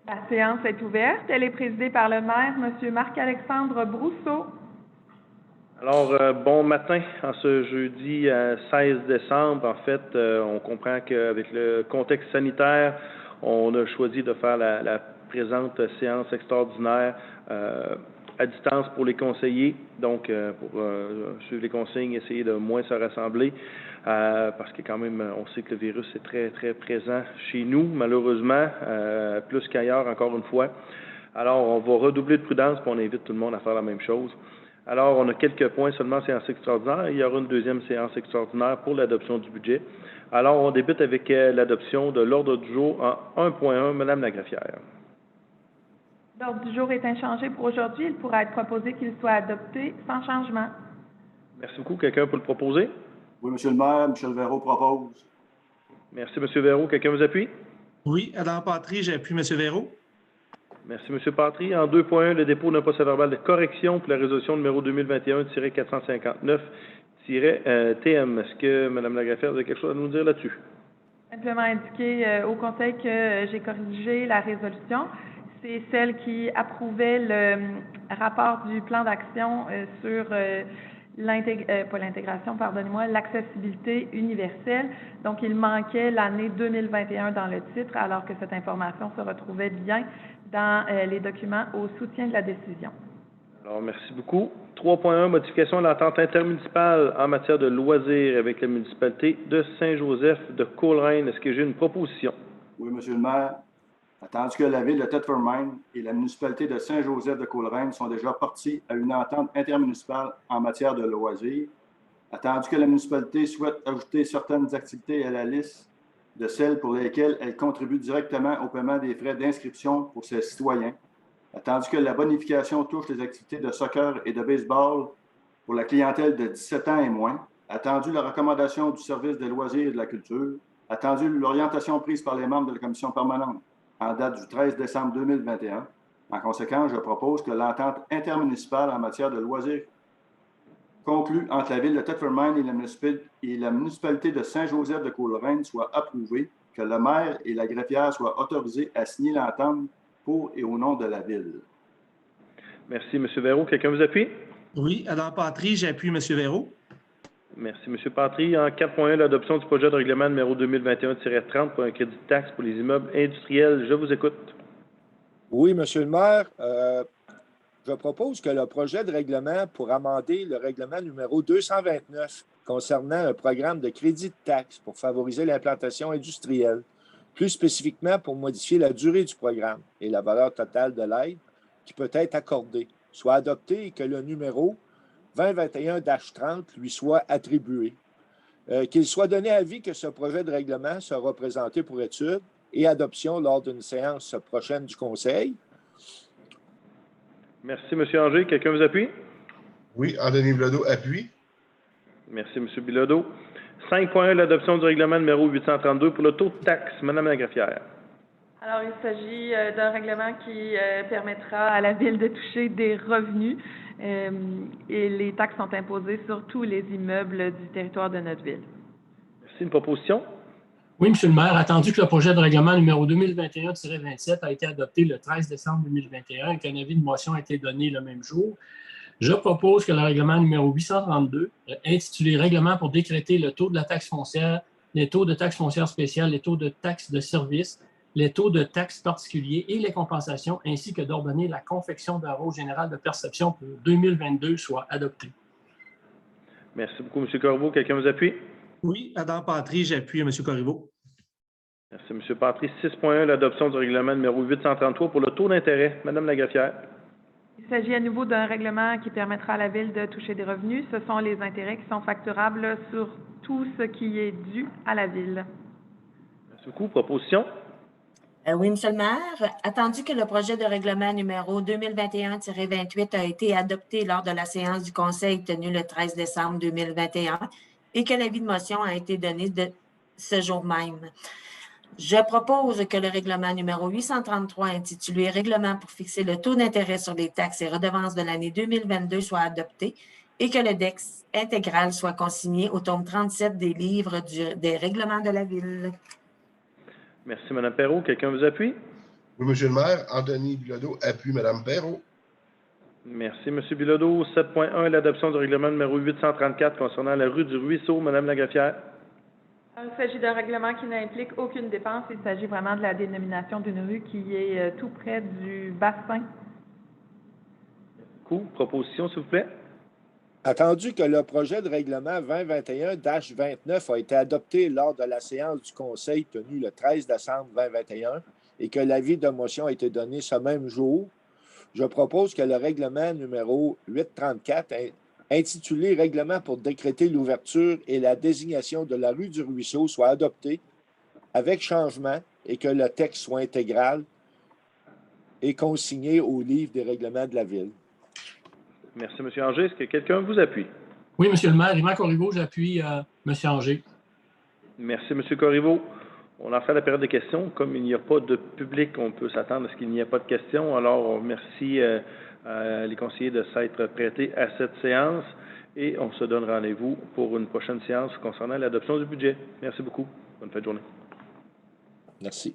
La séance est ouverte. Elle est présidée par le maire, M. Marc-Alexandre Brousseau. Alors, bon matin en ce jeudi 16 décembre. En fait, on comprend qu'avec le contexte sanitaire, on a choisi de faire la présente séance extraordinaire à distance pour les conseillers, donc pour suivre les consignes, essayer de moins se rassembler, parce que quand même, on sait que le virus est très, très présent chez nous, malheureusement, plus qu'ailleurs, encore une fois. Alors, on va redoubler de prudence, puis on invite tout le monde à faire la même chose. Alors, on a quelques points seulement en séance extraordinaire. Il y aura une deuxième séance extraordinaire pour l'adoption du budget. Alors, on débute avec l'adoption de l'ordre du jour en 1.1. Madame Lagraffière. L'ordre du jour est inchangé pour aujourd'hui. Il pourra être proposé qu'il soit adopté sans changement. Merci beaucoup. Quelqu'un peut le proposer? Oui, Monsieur le maire. Michel Véraud propose. Merci, M. Véraud. Quelqu'un vous appuie? Oui, Adam Patry, j'appuie M. Véraud. Merci, M. Patry. En 2.1, le dépôt d'un procès-verbal de correction pour la résolution numéro 2021-459-TM. Est-ce que Mme Lagraffière, vous avez quelque chose à nous dire là-dessus? Simplement indiquer au Conseil que j'ai corrigé la résolution. C'est celle qui approuvait le rapport du plan d'action sur l'accessibilité universelle. Donc, il manquait l'année 2021 dans le titre, alors que cette information se retrouvait bien dans les documents au soutien de la décision. Alors, merci beaucoup. 3.1, modification de l'entente intermunicipale en matière de loisirs avec la municipalité de Saint-Joseph de Coleraine. Est-ce que j'ai une proposition? Oui, Monsieur le maire. Attendu que la ville de Thetford Mines et la municipalité de Saint-Joseph de Coleraine sont déjà partis à une entente intermunicipale en matière de loisirs, attendu que la municipalité souhaite ajouter certaines activités à la liste de celles pour lesquelles elle contribue directement au paiement des frais d'inscription pour ses citoyens, attendu que la bonification touche les activités de soccer et de baseball pour la clientèle de 17 ans et moins, attendu la recommandation du service des loisirs et de la culture, attendu l'orientation prise par les membres de la commission permanente en date du 13 décembre 2021. En conséquence, je propose que l'entente intermunicipale en matière de loisirs conclue entre la ville de Thetford Mines et la municipalité de Saint-Joseph de Coleraine soit approuvée, que le maire et la greffière soient autorisés à signer l'entente pour et au nom de la ville. Merci, M. Véraud. Quelqu'un vous appuie? Oui, Adam Patry, j'appuie M. Véraud. Merci, M. Patry. En 4.1, l'adoption du projet de règlement numéro 2021-30 pour un crédit de taxe pour les immeubles industriels. Je vous écoute. Oui, Monsieur le maire. Je propose que le projet de règlement pour amender le règlement numéro 229 concernant un programme de crédit de taxe pour favoriser l'implantation industrielle, plus spécifiquement pour modifier la durée du programme et la valeur totale de l'aide qui peut être accordée, soit adopté et que le numéro 2021-30 lui soit attribué. Qu'il soit donné avis que ce projet de règlement sera présenté pour étude et adoption lors d'une séance prochaine du Conseil. Merci, M. Anger. Quelqu'un vous appuie? Oui, Anthony Bilodeau appuie. Merci, M. Bilodeau. 5.1, l'adoption du règlement numéro 832 pour le taux de taxe. Mme Lagraffière. Alors, il s'agit d'un règlement qui permettra à la Ville de toucher des revenus et les taxes sont imposées sur tous les immeubles du territoire de notre ville. Merci. Une proposition? Oui, M. le maire, attendu que le projet de règlement numéro 2021-27 a été adopté le 13 décembre 2021 et qu'un avis de motion a été donné le même jour, je propose que le règlement numéro 832, intitulé « Règlement pour décréter le taux de la taxe foncière, les taux de taxe foncière spéciale, les taux de taxe de service, les taux de taxes particuliers et les compensations, ainsi que d'ordonner la confection d'un rôle général de perception pour 2022 soit adopté. » Merci beaucoup, M. Corriveau. Quelqu'un vous appuie? Oui, Adam Patry, j'appuie M. Corriveau. Merci, M. Patry. 6.1, l'adoption du règlement numéro 833 pour le taux d'intérêt. Mme Lagraffière. Il s'agit à nouveau d'un règlement qui permettra à la Ville de toucher des revenus. Ce sont les intérêts qui sont facturables sur tout ce qui est dû à la Ville. Merci beaucoup. Proposition? Oui, M. le maire. Attendu que le projet de règlement numéro 2021-28 a été adopté lors de la séance du Conseil tenue le 13 décembre 2021 et que l'avis de motion a été donné de ce jour même, je propose que le règlement numéro 833 intitulé « Règlement pour fixer le taux d'intérêt sur les taxes et redevances de l'année 2022 » soit adopté et que le texte intégral soit consigné au tome 37 des livres des règlements de la Ville. Merci, Mme Perrault. Quelqu'un vous appuie? Oui, Monsieur le maire. Anthony Bilodeau appuie Mme Perrault. Merci, M. Bilodeau. 7.1, l'adoption du règlement numéro 834 concernant la rue du Ruisseau. Mme Lagraffière. Il s'agit d'un règlement qui n'implique aucune dépense. Il s'agit vraiment de la dénomination d'une rue qui est tout près du bassin. Proposition, s'il vous plaît. Attendu que le projet de règlement 2021-29 a été adopté lors de la séance du Conseil tenue le 13 décembre 2021 et que l'avis de motion a été donné ce même jour, je propose que le règlement numéro 834, intitulé « Règlement pour décréter l'ouverture et la désignation de la rue du Ruisseau » soit adopté avec changement et que le texte soit intégral et consigné au livre des règlements de la Ville. Merci, M. Anger. Est-ce que quelqu'un vous appuie? Oui, Monsieur le maire. Yvan Corriveau, j'appuie M. Anger. Merci, M. Corriveau. On en fait la période de questions. Comme il n'y a pas de public, on peut s'attendre à ce qu'il n'y ait pas de questions. Alors, on remercie les conseillers de s'être prêtés à cette séance et on se donne rendez-vous pour une prochaine séance concernant l'adoption du budget. Merci beaucoup. Bonne fin de journée. Merci.